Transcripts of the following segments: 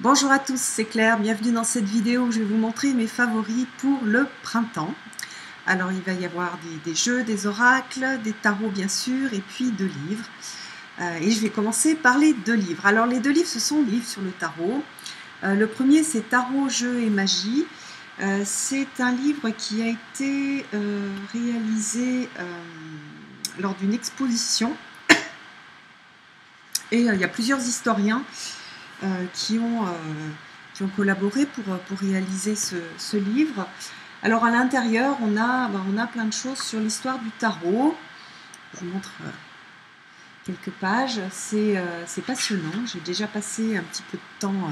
Bonjour à tous, c'est Claire, bienvenue dans cette vidéo où je vais vous montrer mes favoris pour le printemps. Alors il va y avoir des jeux, des oracles, des tarots bien sûr, et puis 2 livres. Et je vais commencer par les 2 livres. Alors les 2 livres, ce sont des livres sur le tarot. Le premier, c'est Tarot, jeux et magie. C'est un livre qui a été réalisé lors d'une exposition. Et il y a plusieurs historiens qui ont collaboré pour réaliser ce livre. Alors à l'intérieur, on a plein de choses sur l'histoire du tarot. Je vous montre quelques pages. C'est passionnant. J'ai déjà passé un petit peu de temps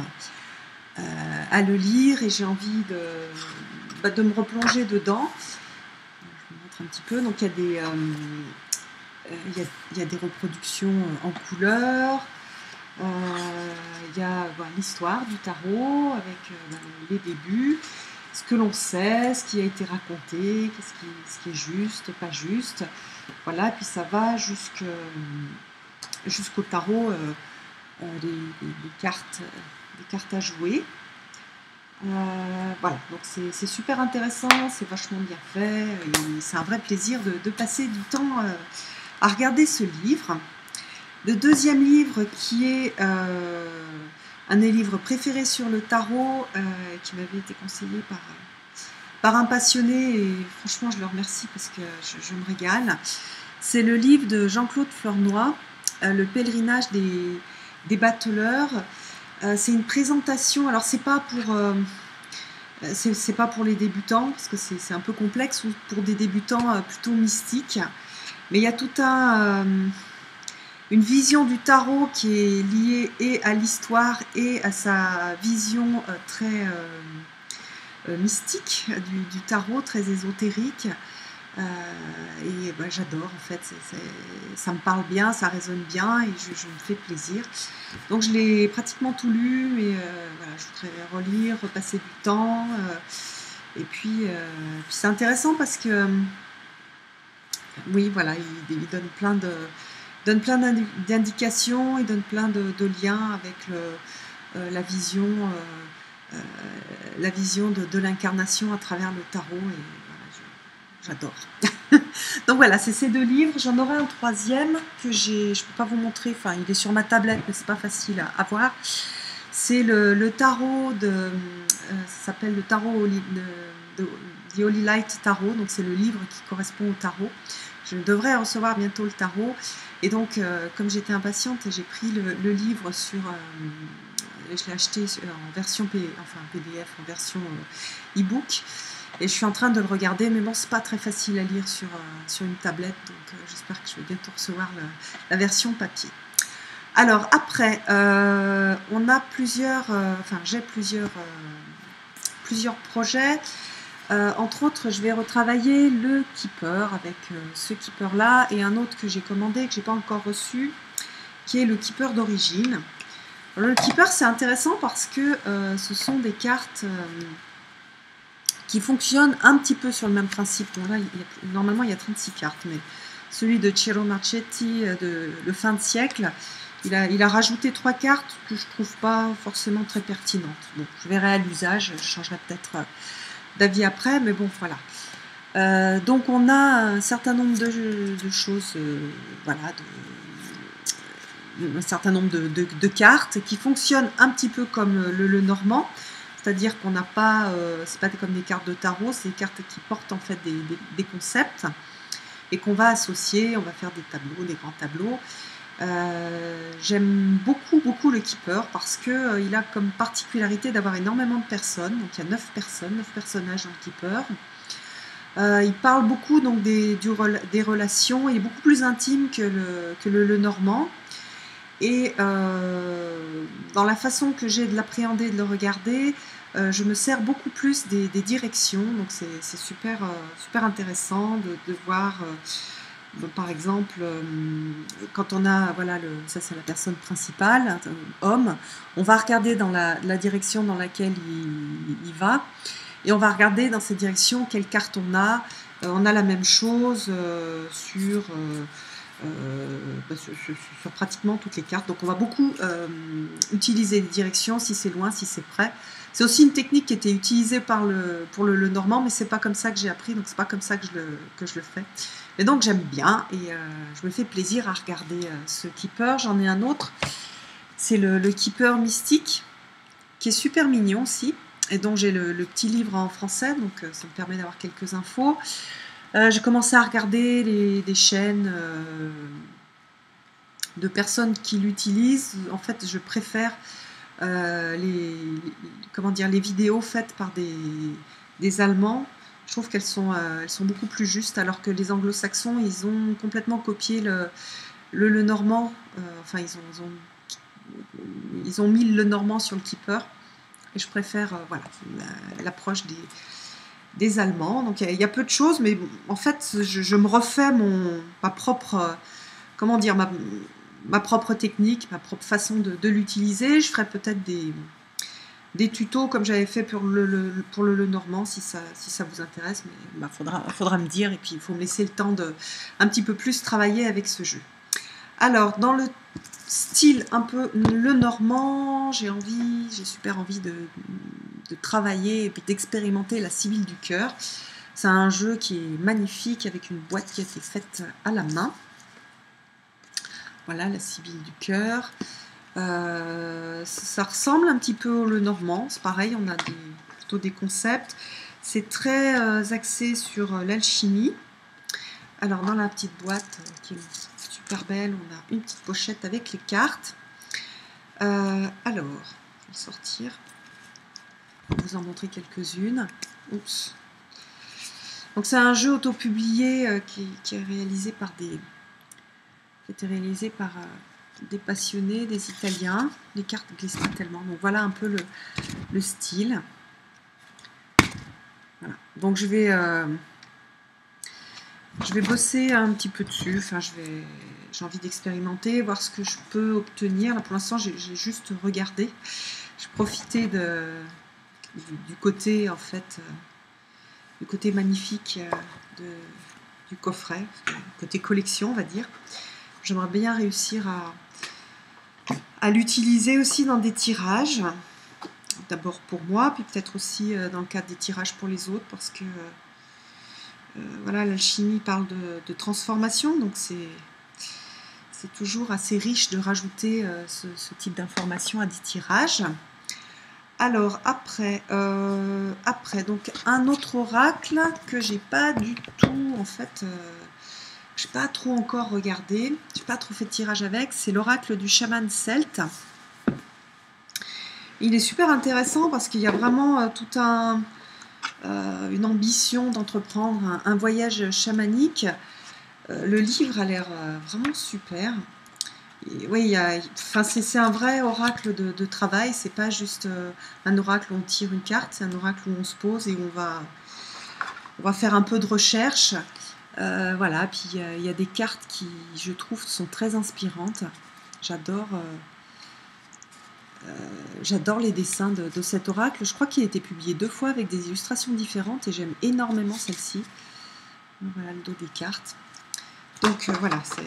à le lire et j'ai envie de me replonger dedans. Je vous montre un petit peu. Donc il y a des reproductions en couleur. Il y a l'histoire du tarot avec les débuts, ce que l'on sait, ce qui a été raconté, ce qui est juste, pas juste. Voilà, et puis ça va jusqu'au tarot, des cartes à jouer. Voilà, donc c'est super intéressant, c'est vachement bien fait, et c'est un vrai plaisir de passer du temps à regarder ce livre. Le deuxième livre, qui est un des livres préférés sur le tarot, qui m'avait été conseillé par un passionné, et franchement je le remercie parce que je me régale, c'est le livre de Jean-Claude Fleurnoy, Le pèlerinage des bateleurs. C'est une présentation, alors c'est pas pour les débutants, parce que c'est un peu complexe, ou pour des débutants plutôt mystiques, mais il y a tout une vision du tarot qui est liée et à l'histoire et à sa vision très mystique du tarot, très ésotérique. Et j'adore, en fait, ça me parle bien, ça résonne bien, et je me fais plaisir. Donc je l'ai pratiquement tout lu, et voilà, je voudrais relire, repasser du temps. Et puis c'est intéressant parce que, oui, voilà, il donne plein d'indications, il donne plein de liens avec la vision de l'incarnation à travers le tarot, et voilà, j'adore. Donc voilà, c'est ces 2 livres. J'en aurai un troisième que je ne peux pas vous montrer, enfin il est sur ma tablette, mais c'est pas facile à voir. C'est le tarot ça s'appelle le tarot de The Holy Light Tarot, donc c'est le livre qui correspond au tarot. Je devrais recevoir bientôt le tarot, et donc comme j'étais impatiente, j'ai pris le livre je l'ai acheté en version PDF, en version e-book, et je suis en train de le regarder, mais bon, c'est pas très facile à lire sur une tablette, donc j'espère que je vais bientôt recevoir la version papier. Alors après, on a j'ai plusieurs projets. Entre autres, je vais retravailler le keeper avec ce keeper là, et un autre que j'ai commandé, que j'ai pas encore reçu, qui est le keeper d'origine. Le keeper, c'est intéressant parce que ce sont des cartes qui fonctionnent un petit peu sur le même principe. Bon, là, normalement il y a 36 cartes, mais celui de Ciro Marchetti de le fin de siècle, il a rajouté 3 cartes que je trouve pas forcément très pertinentes. Bon, je verrai à l'usage, je changerai peut-être d'avis après, mais bon, voilà. Donc on a un certain nombre de choses, voilà, un certain nombre de cartes qui fonctionnent un petit peu comme le normand, c'est-à-dire qu'on n'a pas, c'est pas comme des cartes de tarot, c'est des cartes qui portent en fait des concepts, et qu'on va associer, on va faire des tableaux, des grands tableaux. J'aime beaucoup le keeper parce que il a comme particularité d'avoir énormément de personnes. Donc il y a 9 personnages dans le keeper. Il parle beaucoup donc des relations. Il est beaucoup plus intime que le normand. Et dans la façon que j'ai de l'appréhender, de le regarder, je me sers beaucoup plus des directions. Donc c'est super intéressant de voir. Par exemple, quand on a, voilà, ça c'est la personne principale, homme, on va regarder dans la direction dans laquelle il va, et on va regarder dans cette direction quelle carte on a. On a la même chose sur sur pratiquement toutes les cartes. Donc on va beaucoup utiliser les directions, si c'est loin, si c'est près. C'est aussi une technique qui était utilisée pour le Normand, mais c'est pas comme ça que j'ai appris, donc c'est pas comme ça que je le fais. Et donc j'aime bien, et je me fais plaisir à regarder ce keeper. J'en ai un autre, c'est le keeper mystique, qui est super mignon aussi. Et donc j'ai le petit livre en français, donc ça me permet d'avoir quelques infos. J'ai commencé à regarder des chaînes de personnes qui l'utilisent. En fait, je préfère les vidéos faites par des Allemands. Je trouve qu'elles sont beaucoup plus justes, alors que les anglo-saxons, ils ont complètement copié le normand. Enfin, ils ont mis le normand sur le keeper. Et je préfère voilà, l'approche des Allemands. Donc il y a peu de choses, mais en fait, je me refais ma propre, comment dire, ma propre technique, ma propre façon de l'utiliser. Je ferai peut-être des tutos comme j'avais fait pour le Normand, si ça vous intéresse, mais faudra me dire, et puis il faut me laisser le temps de un petit peu plus travailler avec ce jeu. Alors, dans le style un peu le Normand, j'ai super envie de travailler et puis d'expérimenter la Sibylle du cœur. C'est un jeu qui est magnifique, avec une boîte qui a été faite à la main. Voilà, la Sibylle du cœur. Ça ressemble un petit peu au le Normand, c'est pareil, on a plutôt des concepts. C'est très axé sur l'alchimie. Alors, dans la petite boîte qui est super belle, on a une petite pochette avec les cartes. Alors, je vais le sortir. Je vais vous en montrer quelques-unes. Oups. Donc c'est un jeu auto-publié qui est réalisé par des passionnés, des Italiens. Les cartes glissent pas tellement. Donc voilà un peu le style. Voilà. Donc je vais bosser un petit peu dessus. Enfin, j'ai envie d'expérimenter, voir ce que je peux obtenir. Là, pour l'instant, j'ai juste regardé. J'ai profité du côté, en fait, du côté magnifique du coffret, côté collection, on va dire. J'aimerais bien réussir à l'utiliser aussi dans des tirages. D'abord pour moi, puis peut-être aussi dans le cadre des tirages pour les autres, parce que voilà, l'alchimie parle de transformation, donc c'est toujours assez riche de rajouter ce type d'informations à des tirages. Alors après, donc un autre oracle que j'ai pas du tout, en fait, j'ai pas trop encore regardé, j'ai pas trop fait de tirage avec, c'est l'oracle du chaman celte. Il est super intéressant parce qu'il y a vraiment une ambition d'entreprendre un voyage chamanique. Le livre a l'air vraiment super. Et oui, c'est un vrai oracle de travail, c'est pas juste un oracle où on tire une carte, c'est un oracle où on se pose et on va faire un peu de recherche. Voilà, puis il y a des cartes qui, je trouve, sont très inspirantes. J'adore les dessins de cet oracle. Je crois qu'il a été publié 2 fois avec des illustrations différentes et j'aime énormément celle-ci. Voilà le dos des cartes. Donc voilà, ça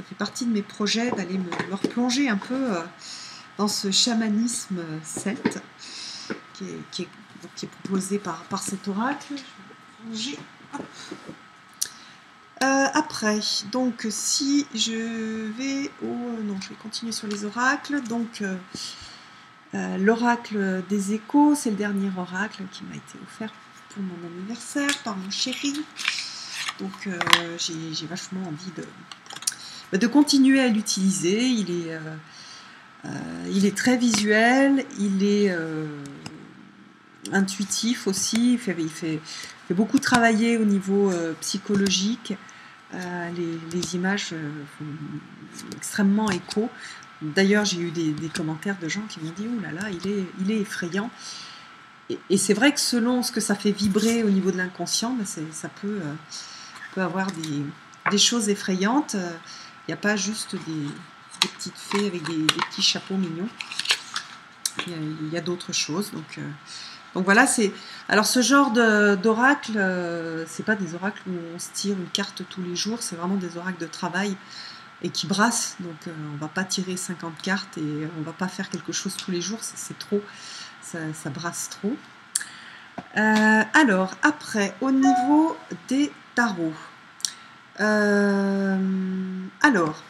fait partie de mes projets d'aller me replonger un peu dans ce chamanisme celte qui est proposé par cet oracle. Je vais après, donc si je vais non, je vais continuer sur les oracles. Donc l'oracle des échos, c'est le dernier oracle qui m'a été offert pour mon anniversaire par mon chéri. Donc j'ai vachement envie de continuer à l'utiliser. Il est très visuel, il est intuitif aussi, il fait beaucoup travailler au niveau psychologique. Les images font extrêmement écho. D'ailleurs, j'ai eu des commentaires de gens qui m'ont dit « Ouh là là, il est effrayant ». Et c'est vrai que selon ce que ça fait vibrer au niveau de l'inconscient, ça peut avoir des choses effrayantes. Il n'y a pas juste des petites fées avec des petits chapeaux mignons. Il y a d'autres choses. Donc Donc voilà, c'est... Alors ce genre d'oracle, c'est pas des oracles où on se tire une carte tous les jours, c'est vraiment des oracles de travail et qui brassent. Donc on va pas tirer 50 cartes et on va pas faire quelque chose tous les jours, c'est trop, ça brasse trop. Alors après, au niveau des tarots, alors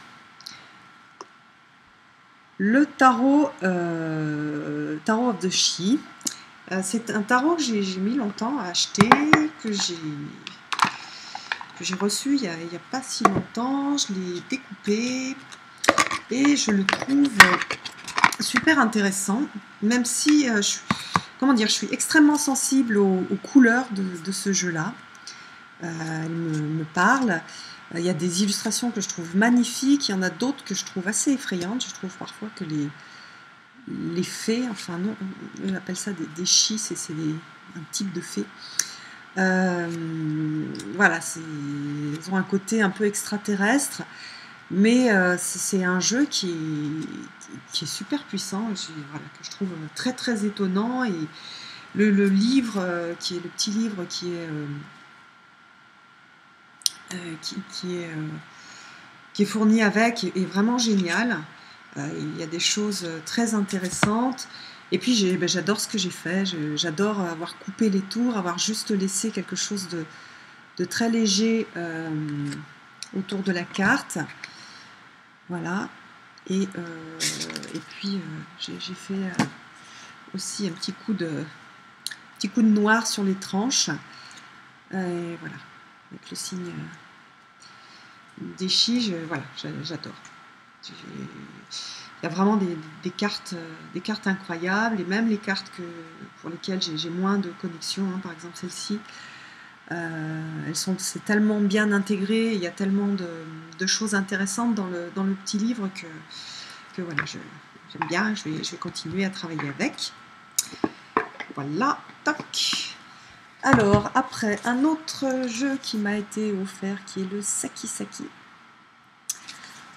le tarot, tarot of the Sidhe, c'est un tarot que j'ai mis longtemps à acheter, que j'ai reçu il y a pas si longtemps. Je l'ai découpé et je le trouve super intéressant, même si comment dire, je suis extrêmement sensible aux couleurs de ce jeu-là. Elle me parle. Il y a des illustrations que je trouve magnifiques, il y en a d'autres que je trouve assez effrayantes. Je trouve parfois que les fées, enfin non, on appelle ça des chis, c'est un type de fées. Voilà, ils ont un côté un peu extraterrestre, mais c'est un jeu qui est super puissant, voilà, que je trouve très très étonnant. Et le livre, qui est le petit livre qui est fourni avec, est vraiment génial. Il y a des choses très intéressantes. Et puis j'adore ce que j'ai fait. J'adore avoir coupé les tours, avoir juste laissé quelque chose de très léger autour de la carte. Voilà. Et puis j'ai fait aussi un petit coup de noir sur les tranches. Et voilà, avec le signe des chis, voilà, j'adore. Il y a vraiment des cartes incroyables, et même les cartes pour lesquelles j'ai moins de connexion, hein, par exemple celle-ci, c'est tellement bien intégré, il y a tellement de choses intéressantes dans le petit livre que voilà, j'aime bien, je vais continuer à travailler avec. Voilà, toc. Alors, après, un autre jeu qui m'a été offert, qui est le Saki Saki,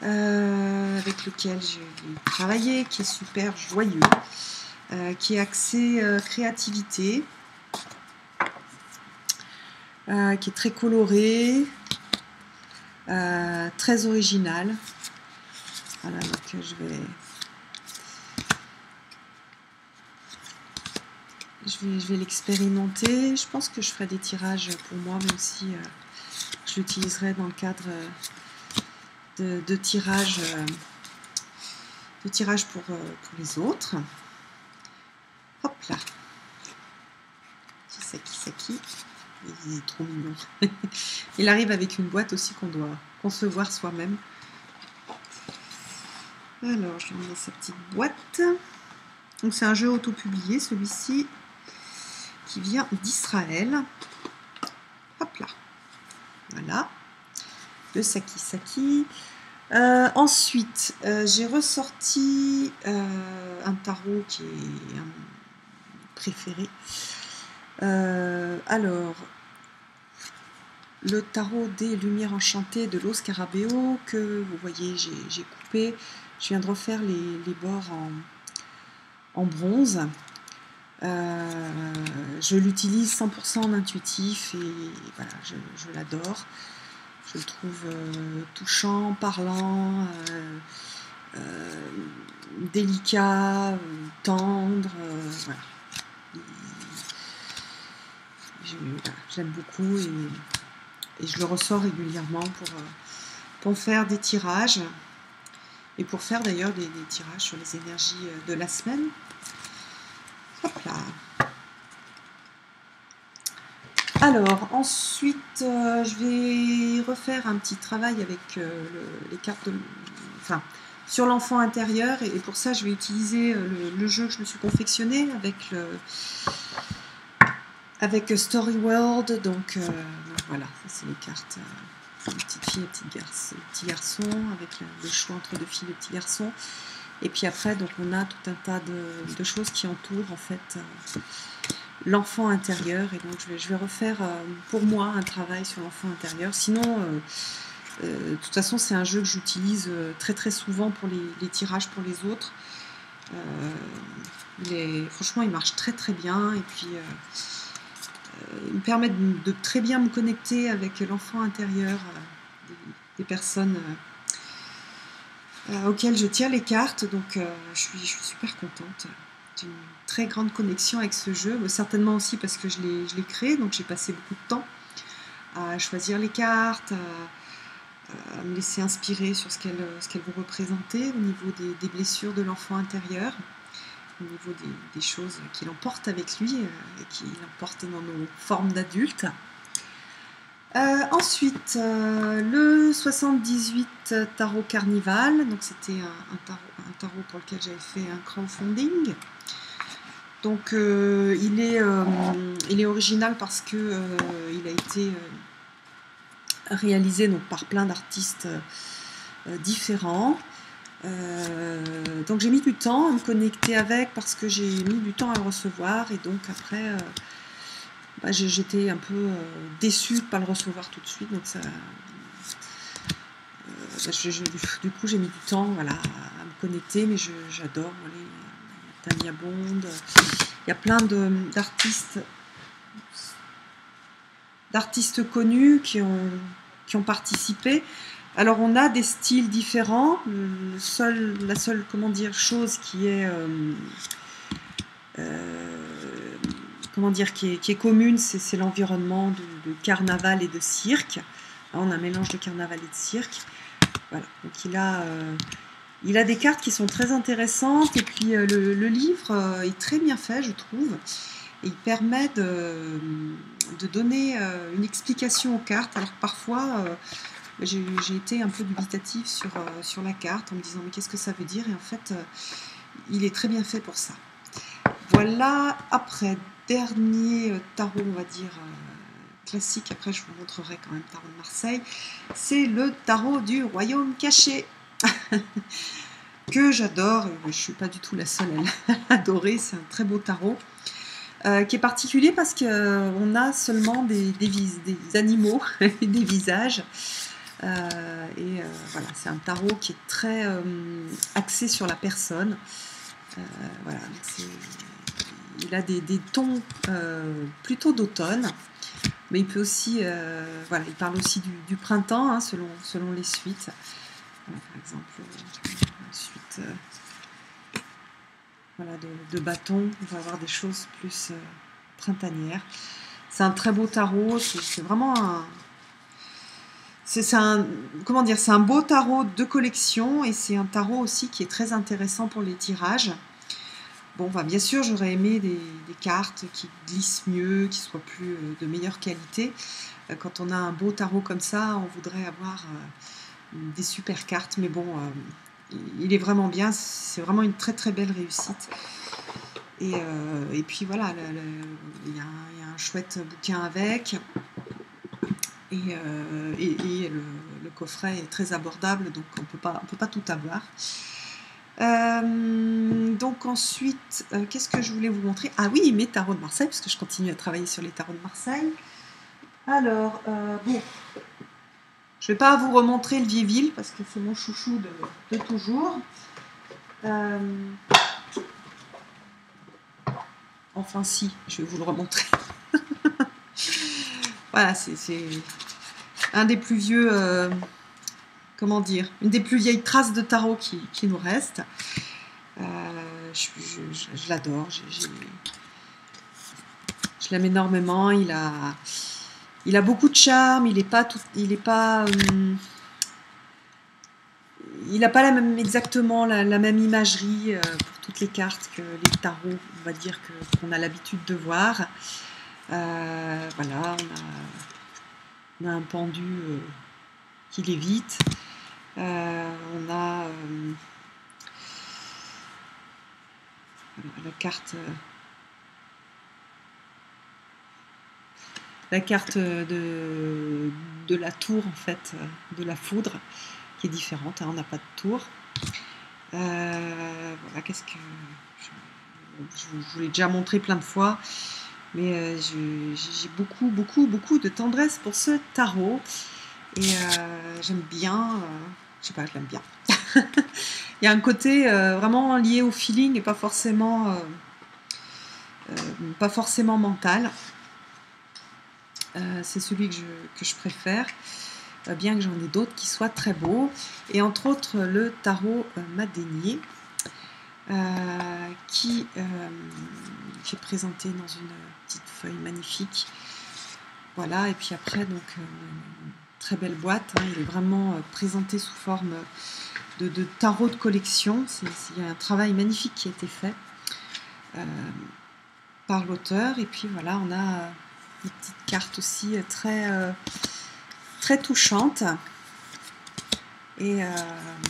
avec lequel j'ai travaillé, qui est super joyeux, qui est axé créativité, qui est très coloré, très original. Voilà, donc je vais l'expérimenter. Je pense que je ferai des tirages pour moi, mais aussi je l'utiliserai dans le cadre de tirages pour les autres. Hop là. Petit Saki Saki. Il est trop mignon. Il arrive avec une boîte aussi qu'on doit concevoir soi-même. Alors, je vais mettre sa petite boîte. Donc, c'est un jeu auto-publié, celui-ci, qui vient d'Israël. Hop là. Voilà. Le Saki Saki. Ensuite, j'ai ressorti un tarot qui est un préféré. Alors, le tarot des Lumières Enchantées de Lo Scarabeo, que vous voyez, j'ai coupé. Je viens de refaire les bords en bronze. Je l'utilise 100% en intuitif et voilà, je l'adore. Je le trouve touchant, parlant, délicat, tendre. Voilà. J'aime beaucoup et je le ressors régulièrement pour faire des tirages et pour faire d'ailleurs des tirages sur les énergies de la semaine. Hop là. Alors ensuite je vais refaire un petit travail avec les cartes sur l'enfant intérieur, et pour ça je vais utiliser le jeu que je me suis confectionné avec Story World. Donc voilà, ça c'est les cartes de petite fille et petit garçon, avec le choix entre deux filles et petits garçons. Et puis après, donc on a tout un tas de choses qui entourent en fait l'enfant intérieur. Et donc je vais refaire pour moi un travail sur l'enfant intérieur. Sinon, de toute façon, c'est un jeu que j'utilise très très souvent pour les tirages pour les autres. Franchement, il marche très très bien. Et puis, il me permet de très bien me connecter avec l'enfant intérieur des personnes auxquelles je tire les cartes. Donc, je suis super contente. J'ai une très grande connexion avec ce jeu. Certainement aussi parce que je l'ai créé. Donc, j'ai passé beaucoup de temps à choisir les cartes, à me laisser inspirer sur ce qu'elles vont représenter au niveau des blessures de l'enfant intérieur, au niveau des choses qu'il emporte avec lui et qu'il emporte dans nos formes d'adultes. Ensuite, le 78 Tarot Carnival, donc c'était un tarot pour lequel j'avais fait un crowdfunding. Donc il est original parce que il a été réalisé donc, par plein d'artistes différents. Donc j'ai mis du temps à me connecter avec parce que j'ai mis du temps à le recevoir et donc après j'étais un peu déçue de ne pas le recevoir tout de suite, donc ça, du coup j'ai mis du temps à me connecter, mais j'adore. Tania Bond, il y a plein d'artistes connus qui ont participé. Alors on a des styles différents. La seule chose qui est qui est commune, c'est l'environnement de carnaval et de cirque. Là, on a un mélange de carnaval et de cirque. Voilà. Donc il a des cartes qui sont très intéressantes et puis le livre est très bien fait, je trouve. Et il permet de donner une explication aux cartes. Alors que parfois, j'ai été un peu dubitative sur la carte en me disant mais qu'est-ce que ça veut dire? Et en fait, il est très bien fait pour ça. Voilà, après, dernier tarot, on va dire, classique. Après, je vous montrerai quand même le tarot de Marseille. C'est le tarot du Royaume caché. Que j'adore. Je ne suis pas du tout la seule à l'adorer. C'est un très beau tarot. Qui est particulier parce qu'on a seulement des animaux et des visages. Voilà, c'est un tarot qui est très axé sur la personne. Voilà, il a des tons plutôt d'automne, mais il peut aussi, voilà, il parle aussi du printemps, hein, selon les suites. Par exemple, suite voilà, de bâton, on va avoir des choses plus printanières. C'est un très beau tarot, c'est vraiment c'est un beau tarot de collection et c'est un tarot aussi qui est très intéressant pour les tirages. Bon, bien sûr, j'aurais aimé des cartes qui glissent mieux, qui soient de meilleure qualité. Quand on a un beau tarot comme ça, on voudrait avoir des super cartes, mais bon, il est vraiment bien, c'est vraiment une très très belle réussite. Et puis voilà, il y a un chouette bouquin avec, et le coffret est très abordable, donc on peut pas tout avoir. Donc ensuite, qu'est-ce que je voulais vous montrer? Ah oui, mes tarots de Marseille, parce que je continue à travailler sur les tarots de Marseille. Alors, bon, je vais pas vous remontrer le Vieilleville, parce que c'est mon chouchou de toujours. Enfin si, je vais vous le remontrer. Voilà, c'est un des plus vieux... comment dire, une des plus vieilles traces de tarot qui nous reste. Je l'adore, je l'aime énormément. Il a beaucoup de charme. Il n'a pas exactement la même imagerie pour toutes les cartes que les tarots, on va dire, qu'on a l'habitude de voir. Voilà, on a un pendu qui lévite. On a la carte de la tour, en fait, de la foudre, qui est différente, hein, on n'a pas de tour. Voilà, qu'est-ce que... Je vous l'ai déjà montré plein de fois, mais j'ai beaucoup de tendresse pour ce tarot, et j'aime bien... je sais pas, je l'aime bien. Il y a un côté vraiment lié au feeling et pas forcément pas forcément mental. C'est celui que je préfère, bien que j'en ai d'autres qui soient très beaux. Et entre autres, le tarot Madénier, qui est présenté dans une petite feuille magnifique. Voilà, et puis après, donc, une très belle boîte. Hein, il est vraiment présenté sous forme de tarot de collection. Il y a un travail magnifique qui a été fait par l'auteur. Et puis voilà, on a des petites cartes aussi très touchantes. Et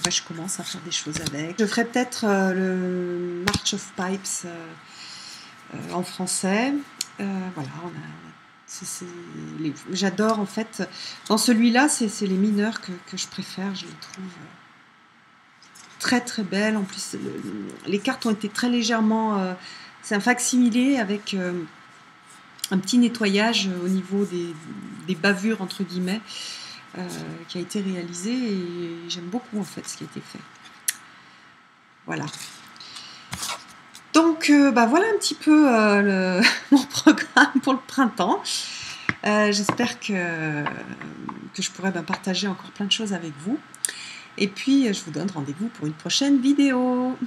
je commence à faire des choses avec. Je ferai peut-être le March of Pipes en français. Voilà, j'adore en fait. Dans celui-là, c'est les mineurs que je préfère. Je les trouve très très belles. En plus, les cartes ont été très légèrement... c'est un facsimilé avec un petit nettoyage au niveau des bavures, entre guillemets, qui a été réalisé. Et j'aime beaucoup en fait ce qui a été fait. Voilà. Donc, voilà un petit peu mon programme pour le printemps. J'espère que je pourrai partager encore plein de choses avec vous. Et puis, je vous donne rendez-vous pour une prochaine vidéo.